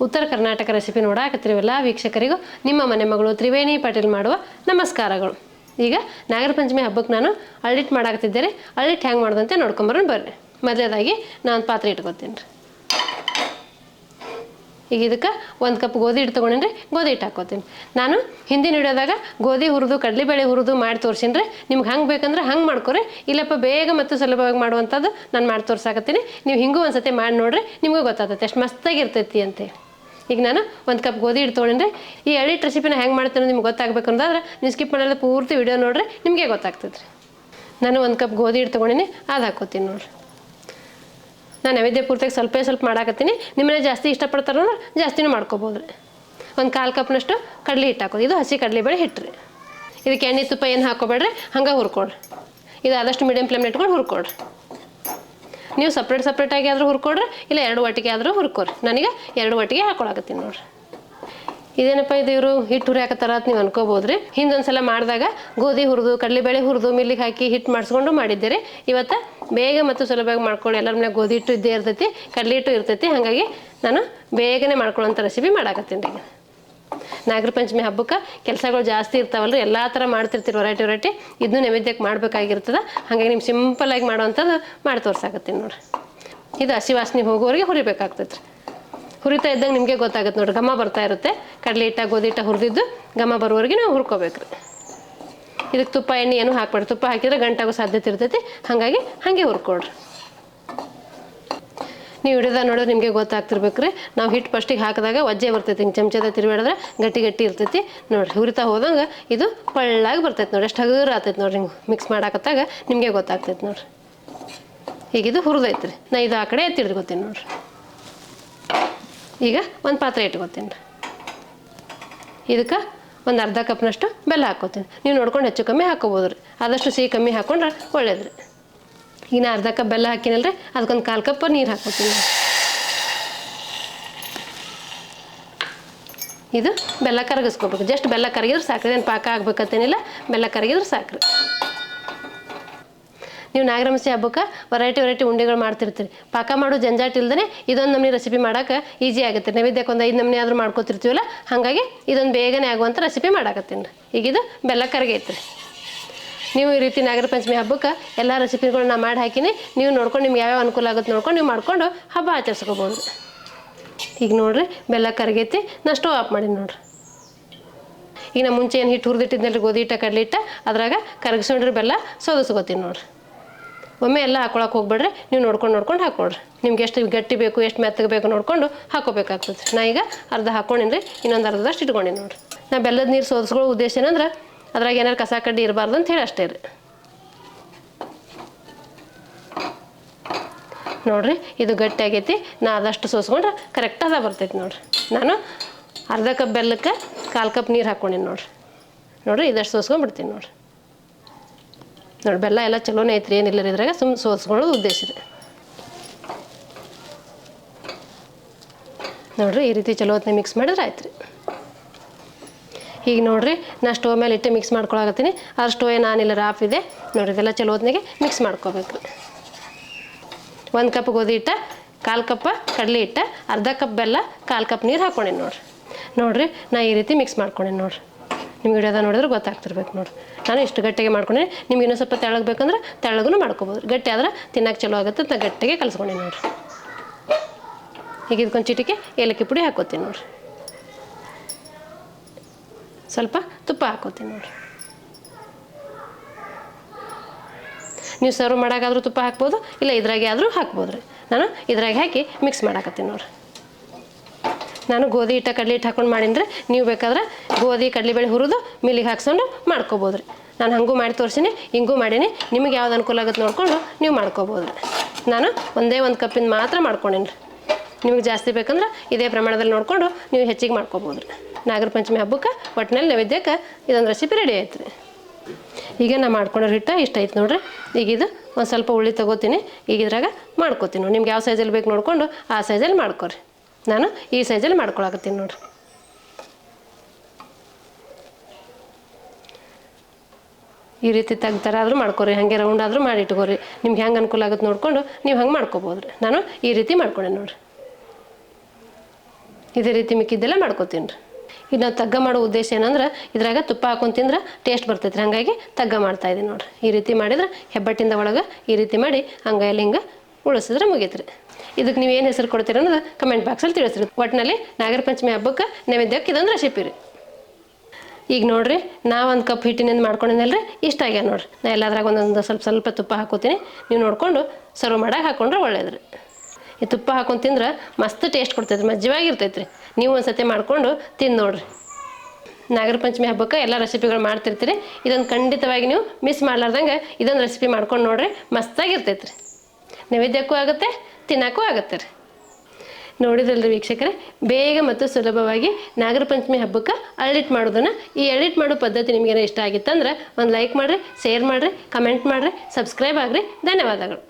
ಉತ್ತರ ಕರ್ನಾಟಕ ರೆಸಿಪಿ ನೋಡಾಕತ್ತಿರುವಲ್ಲ ವೀಕ್ಷಕರಿಗೂ ನಿಮ್ಮ ಮನೆ ಮಗಳು ತ್ರಿವೇಣಿ ಪಾಟೀಲ್ ಮಾಡುವ ನಮಸ್ಕಾರಗಳು. ಈಗ ನಾಗರ ಪಂಚಮಿ ಹಬ್ಬಕ್ಕೆ ನಾನು ಅಳ್ಳಿಟ್ಟು ಮಾಡಾಕತ್ತಿದ್ದೆ. ಅಳ್ಳಿಟ್ಟು ಹೆಂಗೆ ಮಾಡೋದಂತೆ ನೋಡ್ಕೊಂಬರೋಣ ಬರ್ರಿ. ಮೊದಲೇದಾಗಿ ನಾನು ಪಾತ್ರೆ ಇಟ್ಕೊತೀನಿ ರೀ. ಈಗ ಇದಕ್ಕೆ 1 ಕಪ್ ಗೋಧಿ ಹಿಟ್ಟು ತೊಗೊಂಡೇನಿ. ಗೋಧಿ ಹಿಟ್ಟು ಹಾಕೋತೀನಿ. ನಾನು ಹಿಂದಿನ ವಿಡಿಯೋದಾಗ ಗೋಧಿ ಹುರಿದು ಕಡಲೆಬೇಳೆ ಹುರಿದು ಮಾಡಿ ತೋರಿಸೀನಿ ರೀ. ನಿಮ್ಗೆ ಹಂಗೆ ಬೇಕಂದ್ರೆ ಹಂಗೆ ಮಾಡ್ಕೊರಿ, ಇಲ್ಲಪ್ಪ ಬೇಗ ಮತ್ತು ಸುಲಭವಾಗಿ ಮಾಡುವಂಥದ್ದು ನಾನು ಮಾಡಿ ತೋರ್ಸಾಕತ್ತೀನಿ. ನೀವು ಹಿಂಗೂ ಒಂದ್ಸತಿ ಮಾಡಿ ನೋಡ್ರಿ, ನಿಮಗೂ ಗೊತ್ತಾಗ್ತೈತೆ ಎಷ್ಟು ಮಸ್ತಾಗಿರ್ತೈತಿ ಅಂತೇಳಿ. ಈಗ ನಾನು 1 ಕಪ್ ಗೋಧಿ ಹಿಟ್ಟು ತೊಗೊಂಡ್ರೆ ಈ ಅಳ್ಳಿಟ್ಟು ರೆಸಿಪಿನ ಹೆಂಗೆ ಮಾಡ್ತೀನಿ ನಿಮ್ಗೆ ಗೊತ್ತಾಗಬೇಕು ಅನ್ನೋದಾದ್ರೆ ನೀವು ಸ್ಕಿಪ್ ಮಾಡೋದು ಪೂರ್ತಿ ವಿಡಿಯೋ ನೋಡ್ರಿ, ನಿಮಗೆ ಗೊತ್ತಾಗ್ತೈತೆ ರೀ. ನಾನು 1 ಕಪ್ ಗೋಧಿ ಹಿಟ್ಟು ತೊಗೊಂಡಿನಿ, ಅದು ಹಾಕೋತೀನಿ ನೋಡ್ರಿ. ನಾನು ನೈವೇದ್ಯ ಪೂರ್ತಿಯಾಗಿ ಸ್ವಲ್ಪ ಮಾಡಾಕತ್ತೀನಿ. ನಿಮ್ಮನೆ ಜಾಸ್ತಿ ಇಷ್ಟಪಡ್ತಾರೋ ಜಾಸ್ತಿನೂ ಮಾಡ್ಕೋಬೋದು ರೀ. 1/4 ಕಪ್ನಷ್ಟು ಕಡಲೆ ಹಿಟ್ಟು ಹಾಕೋದು. ಇದು ಹಸಿ ಕಡಲೆಬೇಳೆ ಹಿಟ್ಟು ರೀ. ಇದಕ್ಕೆ ಎಣ್ಣೆ ತುಪ್ಪ ಏನು ಹಾಕೋಬೇಡ್ರಿ, ಹಂಗೆ ಹುರ್ಕೊಡ್ರಿ. ಇದು ಆದಷ್ಟು ಮೀಡಿಯಮ್ ಫ್ಲೇಮ್ ಇಟ್ಕೊಂಡು ಹುರ್ಕೊಡ್ರಿ. ನೀವು ಸಪ್ರೇಟಾಗಿ ಆದರೂ ಹುರ್ಕೊಡ್ರಿ, ಇಲ್ಲ 2 ಒಟ್ಟಿಗೆ ಆದರೂ ಹುರ್ಕೊಡ್ರಿ. ನನಗೆ 2 ಒಟ್ಟಿಗೆ ಹಾಕೊಳಕತ್ತೀನಿ ನೋಡ್ರಿ. ಇದೇನಪ್ಪ ಇದು ಇವರು ಹಿಟ್ಟು ಹುರಿಯಾಕತ್ತಾರ ಅಂತ ನೀವು ಅನ್ಕೋಬೋದು ರೀ. ಹಿಂದೊಂದ್ಸಲ ಮಾಡಿದಾಗ ಗೋಧಿ ಹುರಿದು ಕಡಲೆಬೇಳೆ ಹುರಿದು ಮಿಲ್ಲಿಗೆ ಹಾಕಿ ಹಿಟ್ಟು ಮಾಡಿಸ್ಕೊಂಡು ಮಾಡಿದ್ದೆ ರೀ. ಇವತ್ತು ಬೇಗ ಮತ್ತು ಸುಲಭವಾಗಿ ಮಾಡ್ಕೊಂಡು ಎಲ್ಲರ ಮನೆಯಾಗ ಗೋಧಿ ಹಿಟ್ಟು ಇದ್ದೇ ಇರ್ತೈತಿ, ಕಡಲೆ ಹಿಟ್ಟು ಇರ್ತೈತಿ. ಹಾಗಾಗಿ ನಾನು ಬೇಗನೆ ಮಾಡ್ಕೊಳ್ಳೋಂಥ ರೆಸಿಪಿ ಮಾಡಾಕತ್ತೀನಿ ರೀ. ನಾಗರ ಪಂಚಮಿ ಹಬ್ಬಕ್ಕೆ ಕೆಲಸಗಳು ಜಾಸ್ತಿ ಇರ್ತಾವಲ್ರಿ, ಎಲ್ಲ ಥರ ಮಾಡ್ತಿರ್ತೀರಿ ವೆರೈಟಿ. ಇದನ್ನು ನೈವೇದ್ಯಕ್ಕೆ ಮಾಡಬೇಕಾಗಿರ್ತದೆ. ಹಾಗಾಗಿ ನಿಮ್ಗೆ ಸಿಂಪಲ್ಲಾಗಿ ಮಾಡೋವಂಥದ್ದು ಮಾಡಿ ತೋರ್ಸಾಕತ್ತೀನಿ ನೋಡಿರಿ. ಇದು ಹಸಿ ವಾಸನೆ ಹೋಗೋವರೆಗೆ ಹುರಿಬೇಕಾಗ್ತೈತೆ ರೀ. ಹುರಿತಾ ಇದ್ದಂಗೆ ನಿಮಗೆ ಗೊತ್ತಾಗುತ್ತೆ ನೋಡಿರಿ, ಘಮ ಬರ್ತಾ ಇರುತ್ತೆ. ಕಡಲೆ ಹಿಟ್ಟ ಗೋಧಿ ಹಿಟ್ಟ ಹುರಿದಿದ್ದು ಘಮ ಬರೋವರೆಗೆ ನಾವು ಹುರ್ಕೋಬೇಕು ರೀ. ಇದಕ್ಕೆ ತುಪ್ಪ ಎಣ್ಣೆ ಏನು ಹಾಕ್ಬೇಡ್ರಿ. ತುಪ್ಪ ಹಾಕಿದ್ರೆ ಗಂಟಾಗೋ ಸಾಧ್ಯತೆ ಇರ್ತೈತಿ. ಹಾಗಾಗಿ ಹಾಗೆ ಹುರ್ಕೊಡ್ರಿ. ನೀವು ಹಿಡಿದ ನೋಡಿದ್ರೆ ನಿಮಗೆ ಗೊತ್ತಾಗ್ತಿರ್ಬೇಕು ರೀ. ನಾವು ಹಿಟ್ಟು ಫಸ್ಟಿಗೆ ಹಾಕಿದಾಗ ಒಜ್ಜೆ ಬರ್ತೈತಿ, ಹಿಂಗೆ ಚಮಚದ ತಿರುವಿಡಿದ್ರೆ ಗಟ್ಟಿ ಇರ್ತೈತಿ ನೋಡಿರಿ. ಹುರಿತಾ ಹೋದಂಗೆ ಇದು ಪಳ್ಳಾಗಿ ಬರ್ತೈತೆ ನೋಡಿರಿ, ಎಷ್ಟು ಹಗುರ ಆಗ್ತೈತೆ ನೋಡಿರಿ. ಹಿಂಗೆ ಮಿಕ್ಸ್ ಮಾಡಾಕತ್ತಾಗ ನಿಮಗೆ ಗೊತ್ತಾಗ್ತೈತೆ ನೋಡಿರಿ. ಈಗ ಇದು ಹುರಿದೈತೆ ರೀ. ನಾ ಇದು ಆ ಕಡೆ ಎತ್ತಿಡ್ಕೊತೀನಿ ನೋಡಿರಿ. ಈಗ ಒಂದು ಪಾತ್ರೆ ಇಟ್ಕೊತೀನಿ ರೀ. ಇದಕ್ಕೆ ಒಂದು ಅರ್ಧ ಕಪ್ನಷ್ಟು ಬೆಲ್ಲ ಹಾಕ್ಕೋತೀನಿ. ನೀವು ನೋಡ್ಕೊಂಡು ಹೆಚ್ಚು ಕಮ್ಮಿ ಹಾಕೋಬೋದು ರೀ. ಆದಷ್ಟು ಸಿಹಿ ಕಮ್ಮಿ ಹಾಕ್ಕೊಂಡ್ರೆ ಒಳ್ಳೇದು ರೀ. ಈಗ ನಾ ಅರ್ಧ ಕಪ್ ಬೆಲ್ಲ ಹಾಕಿನಲ್ರಿ, ಅದಕ್ಕೊಂದು 1/4 ಕಪ್ ನೀರು ಹಾಕ್ಕೋತೀನಿ. ಇದು ಬೆಲ್ಲ ಕರಗಿಸ್ಕೋಬೇಕು. ಜಸ್ಟ್ ಬೆಲ್ಲ ಕರಗಿದ್ರೆ ಸಾಕ್ರಿ, ಏನು ಪಾಕ ಆಗ್ಬೇಕತ್ತೇನಿಲ್ಲ, ಬೆಲ್ಲ ಕರಗಿದ್ರೆ ಸಾಕ್ರಿ. ನೀವು ನಾಗರಮಸಿ ಹಬ್ಬಕ್ಕೆ ವೆರೈಟಿ ಉಂಡೆಗಳು ಮಾಡ್ತಿರ್ತೀರಿ. ಪಾಕ ಮಾಡೋ ಜಂಜಾಟ ಇಲ್ದೇ ಇದೊಂದು ನಮೂನಿ ರೆಸಿಪಿ ಮಾಡೋಕೆ ಈಸಿ ಆಗುತ್ತೆ. ನೈವೇದ್ಯಕ್ಕೆ ಒಂದು 5 ನಮೂನಿ ಆದರೂ ಮಾಡ್ಕೊತಿರ್ತೀವಲ್ಲ, ಹಾಗಾಗಿ ಇದೊಂದು ಬೇಗನೆ ಆಗುವಂಥ ರೆಸಿಪಿ ಮಾಡಾಕತ್ತೀನಿ ರೀ. ಈಗ ಇದು ಬೆಲ್ಲ ಕರಗೈತೆ ರೀ. ನೀವು ಈ ರೀತಿ ನಾಗರ ಪಂಚಮಿ ಹಬ್ಬಕ್ಕೆ ಎಲ್ಲ ರೆಸಿಪಿಗಳನ್ನ ಮಾಡಿ ಹಾಕಿನಿ. ನೀವು ನೋಡ್ಕೊಂಡು ನಿಮ್ಗೆ ಯಾವ್ಯಾವ ಅನುಕೂಲ ಆಗುತ್ತೆ ನೋಡ್ಕೊಂಡು ನೀವು ಮಾಡಿಕೊಂಡು ಹಬ್ಬ ಆಚರಿಸ್ಕೋಬೋದು. ಈಗ ನೋಡಿರಿ ಬೆಲ್ಲ ಕರಗೈತಿ. ನಾ ಸ್ಟವ್ ಆಫ್ ಮಾಡಿ ನೋಡಿರಿ. ಈಗ ನಾ ಮುಂಚೆ ಏನು ಹಿಟ್ಟು ಹುರಿದಿಟ್ಟಿದ್ನಲ್ರಿ, ಗೋಧಿ ಹಿಟ್ಟ ಕಡಲೆ ಹಿಟ್ಟ, ಅದ್ರಾಗ ಕರಗಿಸ್ಕೊಂಡ್ರಿ ಬೆಲ್ಲ ಸೋದಿಸ್ಕೋತೀನಿ ನೋಡಿರಿ. ಒಮ್ಮೆ ಎಲ್ಲ ಹಾಕೊಳಕ್ಕೆ ಹೋಗ್ಬೇಡ್ರಿ, ನೀವು ನೋಡ್ಕೊಂಡು ಹಾಕ್ಕೊಡ್ರಿ. ನಿಮ್ಗೆ ಎಷ್ಟು ಗಟ್ಟಿ ಬೇಕು ಎಷ್ಟು ಮೆತ್ತಗೆ ಬೇಕು ನೋಡಿಕೊಂಡು ಹಾಕೋಬೇಕಾಗ್ತದೆ. ನಾ ಈಗ ಅರ್ಧ ಹಾಕ್ಕೊಂಡಿನಿ, ಇನ್ನೊಂದು ಅರ್ಧದಷ್ಟು ಇಟ್ಕೊಂಡಿನಿ ನೋಡಿರಿ. ನಾ ಬೆಲ್ಲದ ನೀರು ಸೋದಿಸ್ಕೊಳ್ಳೋ ಉದ್ದೇಶ ಏನಂದ್ರೆ ಅದ್ರಾಗ ಏನಾರು ಕಸ ಕಡ್ಡಿ ಇರಬಾರ್ದು ಅಂತ ಹೇಳಿ ಅಷ್ಟೇ ರೀ. ನೋಡಿರಿ ಇದು ಗಟ್ಟಿ ಆಗೈತಿ. ನಾ ಅದಷ್ಟು ಸೋಸ್ಕೊಂಡ್ರೆ ಕರೆಕ್ಟ್ ಅದ ಬರ್ತೈತಿ ನೋಡಿರಿ. ನಾನು ಅರ್ಧ ಕಪ್ ಬೆಲ್ಲಕ್ಕೆ 1/4 ಕಪ್ ನೀರು ಹಾಕ್ಕೊಂಡಿನಿ ನೋಡಿರಿ. ಇದಷ್ಟು ಸೋಸ್ಕೊಂಡ್ಬಿಡ್ತೀನಿ ನೋಡಿರಿ. ನೋಡಿ ಬೆಲ್ಲ ಎಲ್ಲ ಚಲೋನೇ ಐತ್ರಿ, ಏನಿಲ್ಲ ರೀ ಇದ್ರಾಗ. ಸೋಸ್ಕೊಳ್ಳೋದು ಉದ್ದೇಶ ರೀ. ನೋಡಿರಿ ಈ ರೀತಿ ಚಲೋ ಹೊತ್ತಿನ ಮಿಕ್ಸ್ ಮಾಡಿದ್ರೆ ಆಯ್ತು ರೀ. ಈಗ ನೋಡಿರಿ ನಾ ಸ್ಟವ್ ಮೇಲೆ ಇಟ್ಟೆ ಮಿಕ್ಸ್ ಮಾಡ್ಕೊಳಕತ್ತೀನಿ. ಆದ್ರೆ ಸ್ಟವ್ ಏನಾನಿಲ್ಲ, ಆಫ್ ಇದೆ ನೋಡಿರಿ. ಇದೆಲ್ಲ ಚಲೋ ಹೊತ್ತಿನಾಗೆ ಮಿಕ್ಸ್ ಮಾಡ್ಕೋಬೇಕು ರೀ. 1 ಕಪ್ ಗೋಧಿ ಹಿಟ್ಟ, 1/4 ಕಪ್ ಕಡಲೆ ಹಿಟ್ಟ, ಅರ್ಧ ಕಪ್ ಬೆಲ್ಲ, 1/4 ಕಪ್ ನೀರು ಹಾಕ್ಕೊಂಡಿನಿ ನೋಡಿರಿ. ನಾ ಈ ರೀತಿ ಮಿಕ್ಸ್ ಮಾಡ್ಕೊಂಡಿನಿ ನೋಡಿರಿ. ನಿಮ್ಗೆ ವಿಡಿಯೋದ ನೋಡಿದ್ರೆ ಗೊತ್ತಾಗ್ತಿರ್ಬೇಕು ನೋಡಿರಿ. ನಾನು ಇಷ್ಟು ಗಟ್ಟಿಗೆ ಮಾಡ್ಕೊಂಡಿನಿ. ನಿಮ್ಗೆ ಇನ್ನೂ ಸ್ವಲ್ಪ ತೆಳ್ಳಗೆ ಬೇಕಂದ್ರೆ ತೆಳ್ಳಗೂ ಮಾಡ್ಕೋಬೋದು. ಗಟ್ಟಿ ಆದ್ರೆ ತಿನ್ನಕ್ಕೆ ಚಲೋ ಆಗುತ್ತೆ ಅಂತ ಗಟ್ಟಿಗೆ ಕಲಿಸ್ಕೊಂಡಿನಿ ನೋಡಿರಿ. ಈಗ ಇದಕ್ಕೊಂದು ಚಿಟಿಕೆ ಏಲಕ್ಕಿ ಪುಡಿ ಹಾಕೋತೀನಿ ನೋಡಿರಿ. ಸ್ವಲ್ಪ ತುಪ್ಪ ಹಾಕೋತೀನಿ ನೋಡಿರಿ. ನೀವು ಸರ್ವ್ ಮಾಡೋಕ್ಕಾದ್ರೂ ತುಪ್ಪ ಹಾಕ್ಬೋದು, ಇಲ್ಲ ಇದ್ರಾಗೆ ಆದರೂ ಹಾಕ್ಬೋದು ರೀ. ನಾನು ಇದ್ರಾಗೆ ಹಾಕಿ ಮಿಕ್ಸ್ ಮಾಡಾಕತ್ತೀನಿ ನೋಡಿರಿ. ನಾನು ಗೋಧಿ ಹಿಟ್ಟ ಕಡಲೆ ಹಿಟ್ಟು ಹಾಕೊಂಡು ಮಾಡೀನಿ. ನೀವು ಬೇಕಾದ್ರೆ ಗೋಧಿ ಕಡಲೆಬೇಳೆ ಹುರಿದು ಮಿಲ್ಲಿಗೆ ಹಾಕ್ಸ್ಕೊಂಡು ಮಾಡ್ಕೋಬೋದು ರೀ. ನಾನು ಹಂಗೂ ಮಾಡಿ ತೋರಿಸೀನಿ, ಹಿಂಗೂ ಮಾಡೀನಿ. ನಿಮಗೆ ಯಾವ್ದು ಅನುಕೂಲ ಆಗುತ್ತೆ ನೋಡಿಕೊಂಡು ನೀವು ಮಾಡ್ಕೋಬೋದು ರೀ. ನಾನು ಒಂದೇ 1 ಕಪ್ಪಿಂದ ಮಾತ್ರ ಮಾಡ್ಕೊಂಡೀನಿ ರೀ. ನಿಮಗೆ ಜಾಸ್ತಿ ಬೇಕಂದ್ರೆ ಇದೇ ಪ್ರಮಾಣದಲ್ಲಿ ನೋಡಿಕೊಂಡು ನೀವು ಹೆಚ್ಚಿಗೆ ಮಾಡ್ಕೋಬೋದು ರೀ. ನಾಗರ ಪಂಚಮಿ ಹಬ್ಬಕ್ಕೆ ಒಟ್ಟಿನಲ್ಲಿ ನೈವೇದ್ಯಕ್ಕೆ ಇದೊಂದು ರೆಸಿಪಿ ರೆಡಿ ಆಯ್ತು ರೀ. ಈಗ ನಾ ಮಾಡ್ಕೊಂಡ್ರೆ ಹಿಟ್ಟು ಇಷ್ಟ ಐತೆ ನೋಡಿರಿ. ಈಗ ಇದು ಒಂದು ಸ್ವಲ್ಪ ಉಳ್ಳಿ ತೊಗೋತೀನಿ. ಈಗ ಇದ್ರಾಗ ಮಾಡ್ಕೋತೀನಿ ನೋಡಿ. ನಿಮ್ಗೆ ಯಾವ ಸೈಜಲ್ಲಿ ಬೇಕು ನೋಡಿಕೊಂಡು ಆ ಸೈಜಲ್ಲಿ ಮಾಡ್ಕೊರಿ. ನಾನು ಈ ಸೈಜಲ್ಲಿ ಮಾಡ್ಕೊಳಕತ್ತೀನಿ ನೋಡಿರಿ. ಈ ರೀತಿ ತೆಗ್ದಾರ ಆದರೂ ಮಾಡ್ಕೊರಿ, ಹಾಗೆ ರೌಂಡ್ ಆದರೂ ಮಾಡಿ ಇಟ್ಕೋರಿ. ನಿಮ್ಗೆ ಹೆಂಗೆ ಅನುಕೂಲ ಆಗುತ್ತೆ ನೋಡಿಕೊಂಡು ನೀವು ಹಂಗೆ ಮಾಡ್ಕೋಬೋದು ರೀ. ನಾನು ಈ ರೀತಿ ಮಾಡ್ಕೊಂಡೆ ನೋಡಿರಿ. ಇದೇ ರೀತಿ ಮಿಕ್ಕಿದ್ದೆಲ್ಲ ಮಾಡ್ಕೊತೀನಿ ರೀ. ಇದು ನಾವು ತಗ್ಗ ಮಾಡೋ ಉದ್ದೇಶ ಏನಂದ್ರೆ ಇದ್ರಾಗ ತುಪ್ಪ ಹಾಕೊಂಡು ತಿಂದ್ರೆ ಟೇಸ್ಟ್ ಬರ್ತೈತೆ ರೀ. ಹಾಗಾಗಿ ತಗ್ಗ ಮಾಡ್ತಾಯಿದ್ದೀನಿ ನೋಡಿರಿ. ಈ ರೀತಿ ಮಾಡಿದ್ರೆ ಹೆಬ್ಬಟ್ಟಿಂದ ಒಳಗೆ ಈ ರೀತಿ ಮಾಡಿ ಹಂಗೆ ಹಿಂಗೆ ಉಳಿಸಿದ್ರೆ ಮುಗೀತು ರೀ. ಇದಕ್ಕೆ ನೀವು ಏನು ಹೆಸರು ಕೊಡ್ತೀರ ಅನ್ನೋದು ಕಮೆಂಟ್ ಬಾಕ್ಸಲ್ಲಿ ತಿಳಿಸ್ರಿ. ಒಟ್ಟಿನಲ್ಲಿ ನಾಗರ ಪಂಚಮಿ ಹಬ್ಬಕ್ಕೆ ನೈವೇದ್ಯಕ್ಕೆ ಇದೊಂದು ರೆಸಿಪಿ ರೀ. ಈಗ ನೋಡಿರಿ ನಾ 1 ಕಪ್ ಹಿಟ್ಟಿನಿಂದ ಮಾಡ್ಕೊಂಡಿದ್ದೆನಲ್ಲ ರೀ, ಇಷ್ಟ ಆಗ್ಯಾವ ನೋಡಿರಿ. ನಾ ಎಲ್ಲದ್ರಾಗ ಒಂದೊಂದು ಸ್ವಲ್ಪ ತುಪ್ಪ ಹಾಕೋತೀನಿ. ನೀವು ನೋಡಿಕೊಂಡು ಸರ್ವ್ ಮಾಡಕ್ಕೆ ಹಾಕೊಂಡ್ರೆ ಒಳ್ಳೇದು ರೀ. ಈ ತುಪ್ಪ ಹಾಕೊಂಡು ತಿಂದ್ರೆ ಮಸ್ತ್ ಟೇಸ್ಟ್ ಕೊಡ್ತೈತೆ, ಮಜ್ಜವಾಗಿರ್ತೈತೆ ರೀ. ನೀವು ಒಂದು ಸತಿ ಮಾಡಿಕೊಂಡು ತಿಂದು ನೋಡಿರಿ. ನಾಗರ ಪಂಚಮಿ ಹಬ್ಬಕ್ಕೆ ಎಲ್ಲ ರೆಸಿಪಿಗಳು ಮಾಡ್ತಿರ್ತೀರಿ. ಇದೊಂದು ಖಂಡಿತವಾಗಿ ನೀವು ಮಿಸ್ ಮಾಡ್ಲಾರ್ದಂಗೆ ಇದೊಂದು ರೆಸಿಪಿ ಮಾಡ್ಕೊಂಡು ನೋಡಿರಿ, ಮಸ್ತಾಗಿರ್ತೈತೆ ರೀ. ನೈವೇದ್ಯಕ್ಕೂ ಆಗುತ್ತೆ, ತಿನ್ನೋಕ್ಕೂ ಆಗುತ್ತೆ ರೀ. ನೋಡಿದ್ರಲ್ರಿ ವೀಕ್ಷಕರೇ, ಬೇಗ ಮತ್ತು ಸುಲಭವಾಗಿ ನಾಗರ ಪಂಚಮಿ ಹಬ್ಬಕ್ಕೆ ಅಳ್ಳಿಟ್ಟು ಮಾಡೋದನ್ನು. ಈ ಅಳ್ಳಿಟ್ಟು ಮಾಡೋ ಪದ್ಧತಿ ನಿಮಗೇನೋ ಇಷ್ಟ ಆಗಿತ್ತಂದ್ರೆ ಒಂದು ಲೈಕ್ ಮಾಡಿರಿ, ಶೇರ್ ಮಾಡಿರಿ, ಕಮೆಂಟ್ ಮಾಡಿರಿ, ಸಬ್ಸ್ಕ್ರೈಬ್ ಆಗಿರಿ. ಧನ್ಯವಾದಗಳು.